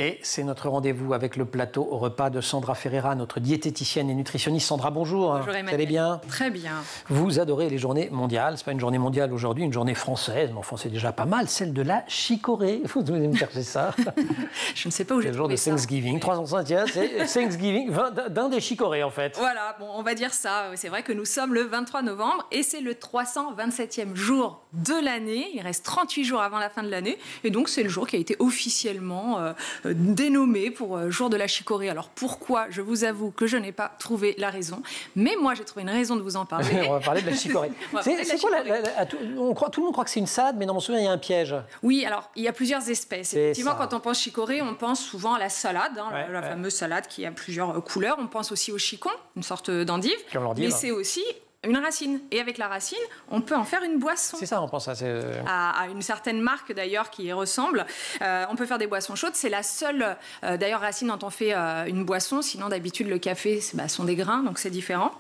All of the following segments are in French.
Et c'est notre rendez-vous avec le plateau au repas de Sandra Ferreira, notre diététicienne et nutritionniste. Sandra, bonjour. Bonjour Emmanuel. Vous allez bien? Très bien. Vous adorez les journées mondiales. Ce n'est pas une journée mondiale aujourd'hui, une journée française. Mais enfin, c'est déjà pas mal, celle de la chicorée. Vous devez me chercher ça. Je ne sais pas où j'ai trouvé ça. C'est le jour de Thanksgiving. 360, c'est Thanksgiving, d'un des chicorées en fait. Voilà, bon, on va dire ça. C'est vrai que nous sommes le 23 novembre et c'est le 327e jour de l'année. Il reste 38 jours avant la fin de l'année. Et donc, c'est le jour qui a été officiellement dénommé pour jour de la chicorée. Alors, pourquoi? Je vous avoue que je n'ai pas trouvé la raison. Mais moi, j'ai trouvé une raison de vous en parler. On va parler de la chicorée. C'est quoi tout le monde croit que c'est une salade, mais dans mon souvenir, il y a un piège. Oui, alors, il y a plusieurs espèces. Effectivement, quand on pense chicorée, on pense souvent à la salade, la fameuse salade qui a plusieurs couleurs. On pense aussi au chicon, une sorte d'endive. Mais c'est aussi une racine. Et avec la racine, on peut en faire une boisson. C'est ça, on pense à une certaine marque d'ailleurs qui y ressemble. On peut faire des boissons chaudes. C'est la seule d'ailleurs racine dont on fait une boisson. Sinon, d'habitude, le café sont des grains, donc c'est différent.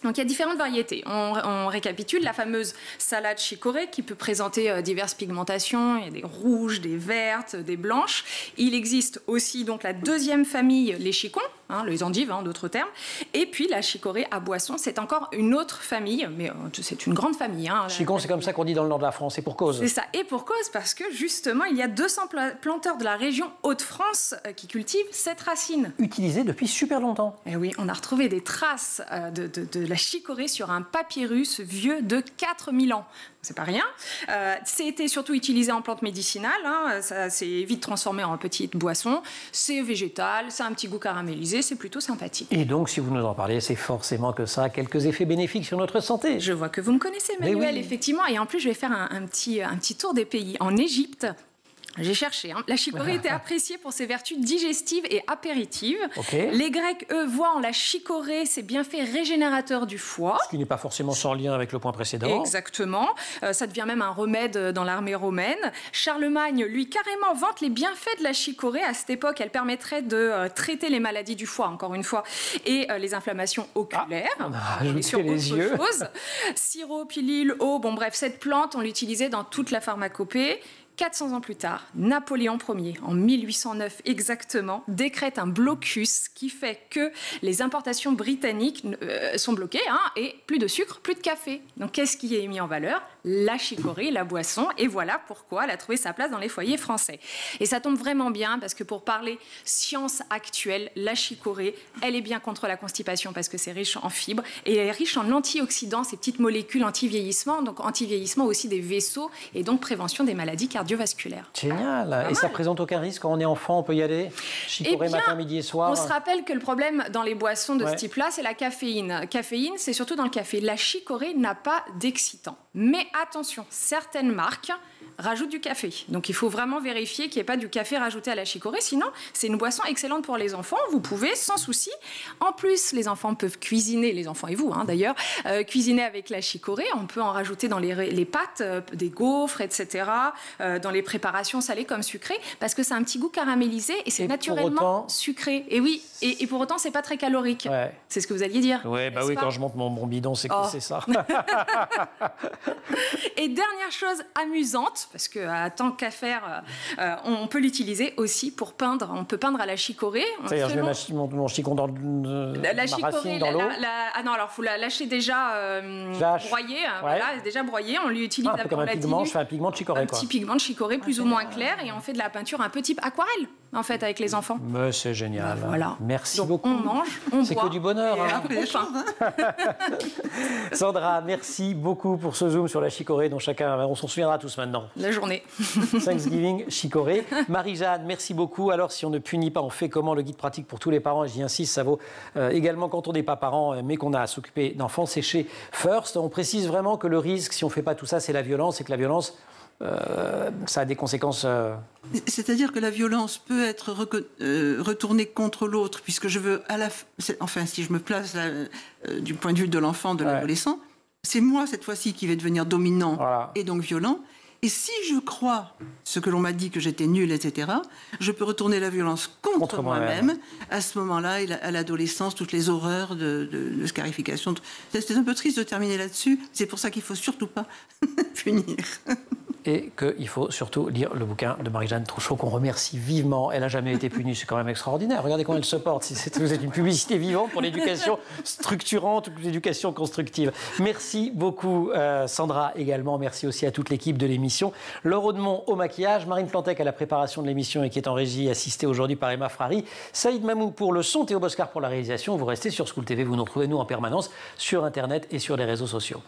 Donc il y a différentes variétés. On récapitule la fameuse salade chicorée qui peut présenter diverses pigmentations. Il y a des rouges, des vertes, des blanches. Il existe aussi donc la deuxième famille, les chicons, les endives en d'autres termes. Et puis la chicorée à boisson, c'est encore une autre famille, mais c'est une grande famille. Chicon, c'est comme ça qu'on dit dans le nord de la France, et pour cause. C'est ça, et pour cause, parce que justement, il y a 200 planteurs de la région Hauts-de-France qui cultivent cette racine. Utilisée depuis super longtemps. Et oui, on a retrouvé des traces de la chicorée sur un papyrus vieux de 4000 ans. C'est pas rien. C'était surtout utilisé en plantes médicinales. Ça s'est vite transformé en petite boisson. C'est végétal, ça a un petit goût caramélisé, c'est plutôt sympathique. Et donc, si vous nous en parlez, c'est forcément que ça a quelques effets bénéfiques sur notre santé. Je vois que vous me connaissez, Emmanuel, effectivement. Et en plus, je vais faire un petit tour des pays. En Égypte, j'ai cherché. La chicorée était appréciée pour ses vertus digestives et apéritives. Les Grecs, eux, voient en la chicorée ses bienfaits régénérateurs du foie. Ce qui n'est pas forcément sans lien avec le point précédent. Exactement. Ça devient même un remède dans l'armée romaine. Charlemagne, lui, carrément vante les bienfaits de la chicorée. À cette époque, elle permettrait de traiter les maladies du foie, encore une fois, et les inflammations oculaires. On a rajouté les yeux. Sirop, pilule, eau, bon bref, cette plante, on l'utilisait dans toute la pharmacopée. 400 ans plus tard, Napoléon Ier, en 1809 exactement, décrète un blocus qui fait que les importations britanniques sont bloquées et plus de sucre, plus de café. Donc qu'est-ce qui est mis en valeur? La chicorée, la boisson, et voilà pourquoi elle a trouvé sa place dans les foyers français. Et ça tombe vraiment bien parce que pour parler science actuelle, la chicorée, elle est bien contre la constipation parce que c'est riche en fibres et elle est riche en antioxydants, ces petites molécules anti-vieillissement, donc anti-vieillissement aussi des vaisseaux et donc prévention des maladies cardiovasculaires. Génial. Et ça présente aucun risque quand on est enfant, on peut y aller? Chicorée matin, midi et soir. On se rappelle que le problème dans les boissons de ce type-là, c'est la caféine. Caféine, c'est surtout dans le café. La chicorée n'a pas d'excitant. Mais attention, certaines marques rajoutent du café. Donc il faut vraiment vérifier qu'il n'y ait pas du café rajouté à la chicorée. Sinon, c'est une boisson excellente pour les enfants. Vous pouvez, sans souci. En plus, les enfants peuvent cuisiner, les enfants et vous d'ailleurs, cuisiner avec la chicorée. On peut en rajouter dans les pâtes, des gaufres, etc. Dans les préparations salées comme sucrées, parce que c'est un petit goût caramélisé et c'est naturellement sucré. Et oui, et pour autant, c'est pas très calorique. C'est ce que vous alliez dire. Oui, quand je monte mon bidon, c'est c'est ça. Et dernière chose amusante, parce que tant qu'à faire, on peut l'utiliser aussi pour peindre. On peut peindre à la chicorée. C'est-à-dire, je mets mon chicon dans la chicorée, dans l'eau. Non, alors faut la lâcher déjà broyée. Voilà, déjà broyée. On l'utilise un peu comme un pigment. Je fais un pigment de chicorée. Un petit pigment de chicorée plus ou moins clair, et on fait de la peinture un peu type aquarelle. En fait, avec les enfants. Mais c'est génial. Voilà. Merci donc, beaucoup. On mange, on boit. C'est que du bonheur. Sandra, merci beaucoup pour ce zoom sur la chicorée dont on s'en souviendra tous maintenant. La journée. Thanksgiving, chicorée. Marie-Jeanne, merci beaucoup. Alors, si on ne punit pas, on fait comment? Le guide pratique pour tous les parents, et j'y insiste, ça vaut également quand on n'est pas parent, mais qu'on a à s'occuper d'enfants. C'est chez First. On précise vraiment que le risque, si on ne fait pas tout ça, c'est la violence, et que la violence, ça a des conséquences. C'est-à-dire que la violence peut être retournée contre l'autre, puisque je veux enfin, si je me place du point de vue de l'enfant, de l'adolescent, c'est moi cette fois-ci qui vais devenir dominant et donc violent. Et si je crois ce que l'on m'a dit que j'étais nulle, etc., je peux retourner la violence contre moi-même. À ce moment-là, à l'adolescence, toutes les horreurs de scarification. C'est un peu triste de terminer là-dessus. C'est pour ça qu'il ne faut surtout pas punir. et qu'il faut surtout lire le bouquin de Marie-Jeanne Trouchot, qu'on remercie vivement. Elle n'a jamais été punie, c'est quand même extraordinaire. Regardez comment elle se porte. Vous êtes une publicité vivante pour l'éducation structurante, l'éducation constructive. Merci beaucoup, Sandra, également. Merci aussi à toute l'équipe de l'émission. Laure Audemont au maquillage, Marine Plantec à la préparation de l'émission et qui est en régie, assistée aujourd'hui par Emma Frari, Saïd Mamou pour le son, Théo Boscar pour la réalisation. Vous restez sur School TV, vous nous retrouvez nous en permanence sur Internet et sur les réseaux sociaux.